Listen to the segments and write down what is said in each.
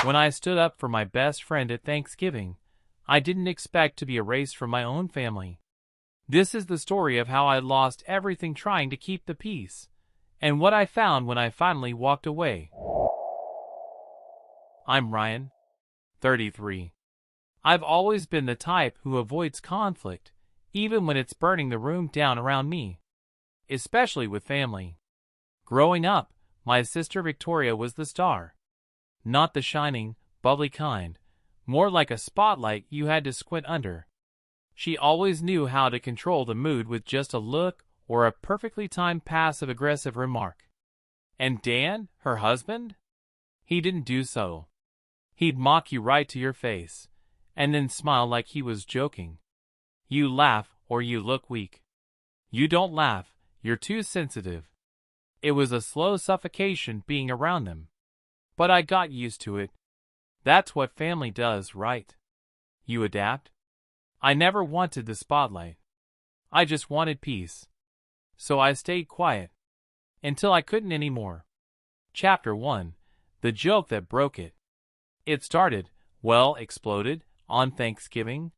When I stood up for my best friend at Thanksgiving, I didn't expect to be erased from my own family. This is the story of how I lost everything trying to keep the peace, and what I found when I finally walked away. I'm Ryan, 33. I've always been the type who avoids conflict, even when it's burning the room down around me, especially with family. Growing up, my sister Victoria was the star. Not the shining, bubbly kind, more like a spotlight you had to squint under. She always knew how to control the mood with just a look or a perfectly timed passive-aggressive remark. And Dan, her husband? He didn't do so. He'd mock you right to your face, and then smile like he was joking. You laugh or you look weak. You don't laugh, you're too sensitive. It was a slow suffocation being around them. But I got used to it. That's what family does, right? You adapt. I never wanted the spotlight. I just wanted peace. So I stayed quiet. Until I couldn't anymore. Chapter 1. The Joke That Broke It. It started, exploded, on Thanksgiving.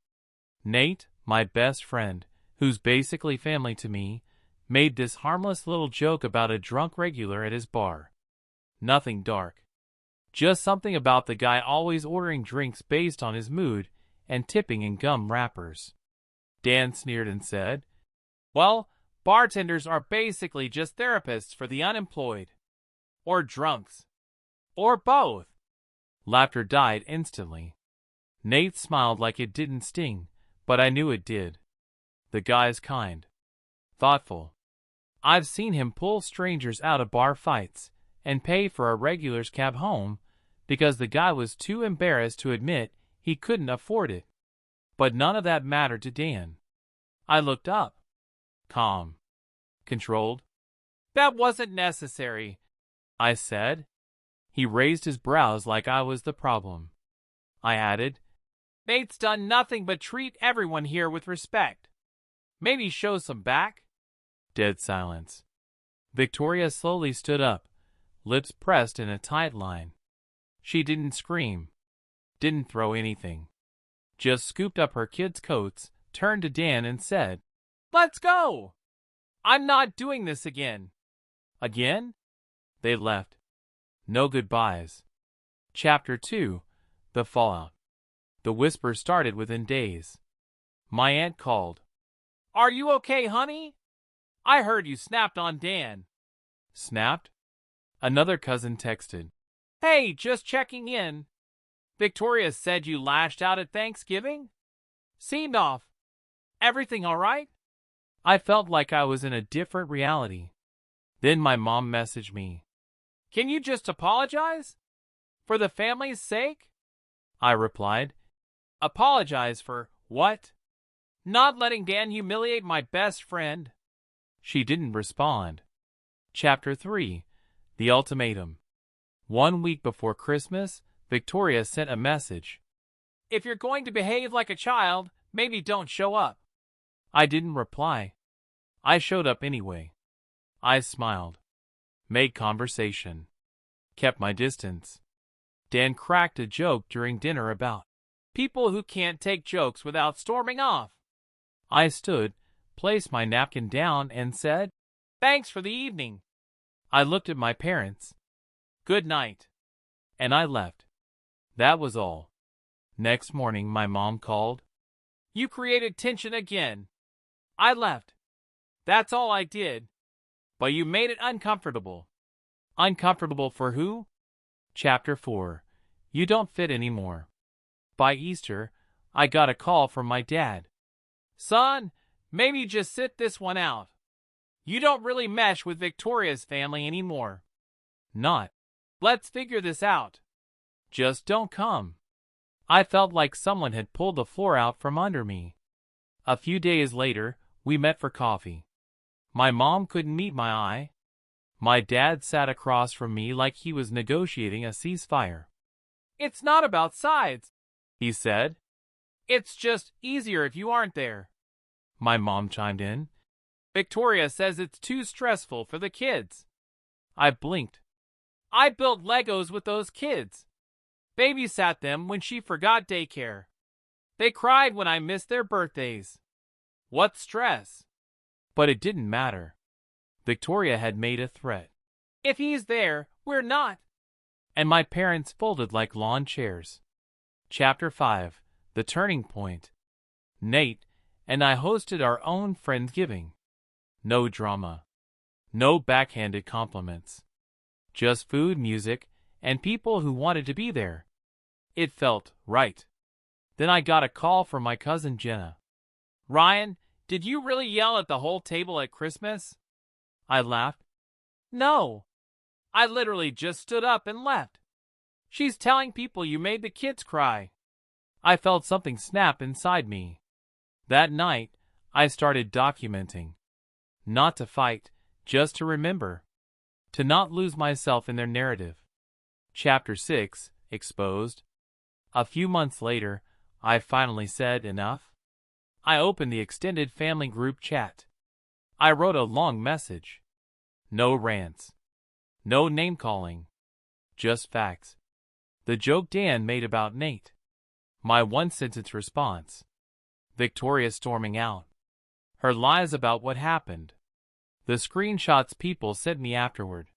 Nate, my best friend, who's basically family to me, made this harmless little joke about a drunk regular at his bar. Nothing dark. Just something about the guy always ordering drinks based on his mood and tipping in gum wrappers. Dan sneered and said, "Well, bartenders are basically just therapists for the unemployed. Or drunks. Or both." Laughter died instantly. Nate smiled like it didn't sting, but I knew it did. The guy's kind. Thoughtful. I've seen him pull strangers out of bar fights and pay for a regular's cab home because the guy was too embarrassed to admit he couldn't afford it. But none of that mattered to Dan. I looked up. Calm. Controlled. "That wasn't necessary," I said. He raised his brows like I was the problem. I added, "Nate's done nothing but treat everyone here with respect. Maybe show some back." Dead silence. Victoria slowly stood up, lips pressed in a tight line. She didn't scream. Didn't throw anything. Just scooped up her kids' coats, turned to Dan and said, "Let's go! I'm not doing this again." Again? They left. No goodbyes. Chapter 2. The Fallout. The whisper started within days. My aunt called. "Are you okay, honey? I heard you snapped on Dan." Snapped? Another cousin texted. "Hey, just checking in. Victoria said you lashed out at Thanksgiving? Seemed off. Everything all right?" I felt like I was in a different reality. Then my mom messaged me. "Can you just apologize? For the family's sake?" I replied, "Apologize for what? Not letting Dan humiliate my best friend?" She didn't respond. Chapter 3. The Ultimatum. 1 week before Christmas, Victoria sent a message. "If you're going to behave like a child, maybe don't show up." I didn't reply. I showed up anyway. I smiled. Made conversation. Kept my distance. Dan cracked a joke during dinner about people who can't take jokes without storming off. I stood, placed my napkin down, and said, "Thanks for the evening." I looked at my parents. "Good night." And I left. That was all. Next morning, my mom called. "You created tension again." I left. That's all I did. But you made it uncomfortable. Uncomfortable for who? Chapter 4. You Don't Fit Anymore. By Easter, I got a call from my dad. "Son, maybe just sit this one out. You don't really mesh with Victoria's family anymore." Not, "Let's figure this out." Just don't come. I felt like someone had pulled the floor out from under me. A few days later, we met for coffee. My mom couldn't meet my eye. My dad sat across from me like he was negotiating a ceasefire. "It's not about sides," he said. "It's just easier if you aren't there." My mom chimed in. "Victoria says it's too stressful for the kids." I blinked. "I built Legos with those kids. babysat them when she forgot daycare. They cried when I missed their birthdays. What stress! But it didn't matter. Victoria had made a threat. If he's there, we're not. And my parents folded like lawn chairs. Chapter 5. The Turning Point. Nate and I hosted our own Friendsgiving. No drama. No backhanded compliments. Just food, music, and people who wanted to be there. It felt right. Then I got a call from my cousin Jenna. Ryan, did you really yell at the whole table at Christmas? I laughed. No. I literally just stood up and left. She's telling people you made the kids cry. I felt something snap inside me. That night, I started documenting. Not to fight, just to remember. To not lose myself in their narrative. Chapter 6. Exposed. A few months later, I finally said enough. I opened the extended family group chat. I wrote a long message. No rants. No name-calling. Just facts. The joke Dan made about Nate. My one-sentence response. Victoria storming out. Her lies about what happened. The screenshots people sent me afterward.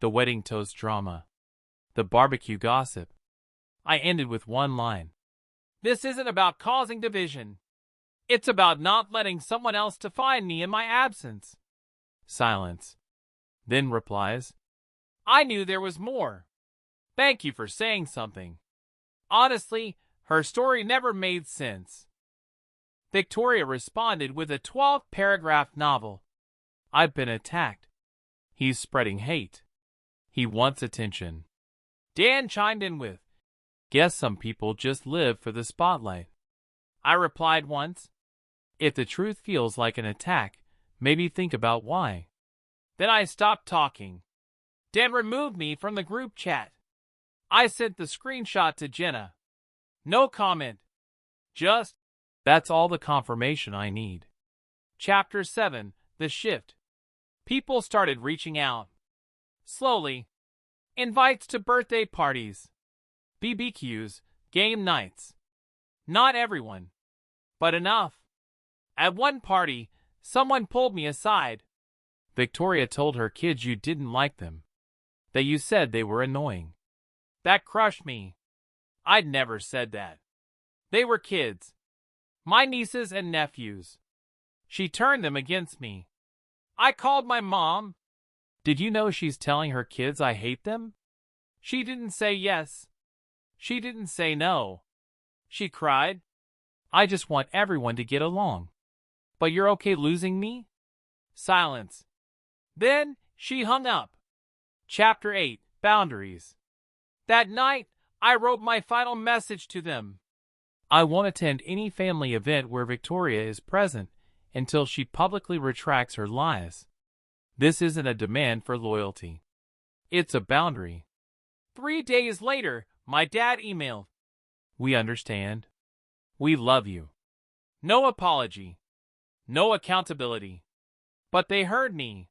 The wedding toast drama. The barbecue gossip. I ended with one line. This isn't about causing division. It's about not letting someone else define me in my absence. Silence. Then replies. I knew there was more. Thank you for saying something. Honestly, her story never made sense. Victoria responded with a 12-paragraph novel. I've been attacked. He's spreading hate. He wants attention. Dan chimed in with, guess some people just live for the spotlight. I replied once, if the truth feels like an attack, maybe think about why. Then I stopped talking. Dan removed me from the group chat. I sent the screenshot to Jenna. No comment. Just, that's all the confirmation I need. Chapter 7. The Shift. People started reaching out. Slowly. Invites to birthday parties. BBQs, game nights. Not everyone. But enough. At one party, someone pulled me aside. Victoria told her kids you didn't like them. That you said they were annoying. That crushed me. I'd never said that. They were kids. My nieces and nephews. She turned them against me. I called my mom. Did you know she's telling her kids I hate them? She didn't say yes. She didn't say no. She cried. I just want everyone to get along. But you're okay losing me? Silence. Then she hung up. Chapter 8. Boundaries. That night, I wrote my final message to them. I won't attend any family event where Victoria is present until she publicly retracts her lies. This isn't a demand for loyalty. It's a boundary. 3 days later, my dad emailed. We understand. We love you. No apology. No accountability. But they heard me.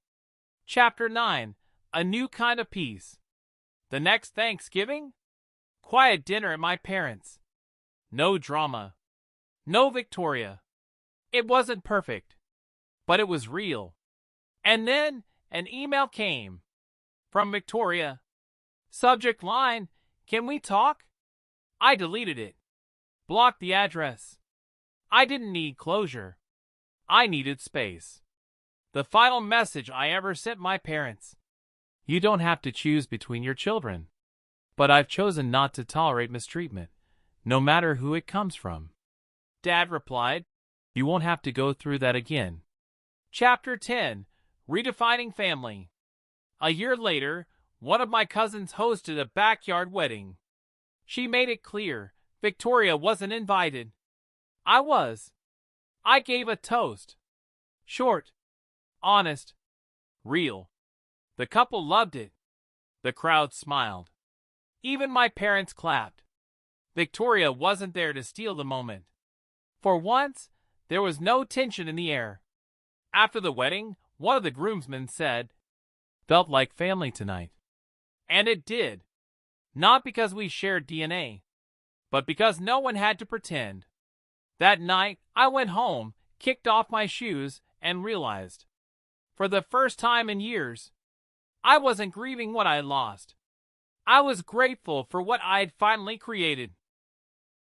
Chapter 9. A New Kind of Peace. The next Thanksgiving? Quiet dinner at my parents'. No drama. No Victoria. It wasn't perfect. But it was real. And then an email came. From Victoria. Subject line, can we talk? I deleted it. Blocked the address. I didn't need closure. I needed space. The final message I ever sent my parents. You don't have to choose between your children. But I've chosen not to tolerate mistreatment, no matter who it comes from. Dad replied, you won't have to go through that again. Chapter 10. Redefining Family. A year later, one of my cousins hosted a backyard wedding. She made it clear Victoria wasn't invited. I was. I gave a toast. Short. Honest. Real. The couple loved it. The crowd smiled. Even my parents clapped. Victoria wasn't there to steal the moment. For once, there was no tension in the air. After the wedding, one of the groomsmen said, felt like family tonight. And it did. Not because we shared DNA, but because no one had to pretend. That night, I went home, kicked off my shoes, and realized, for the first time in years, I wasn't grieving what I lost. I was grateful for what I had finally created.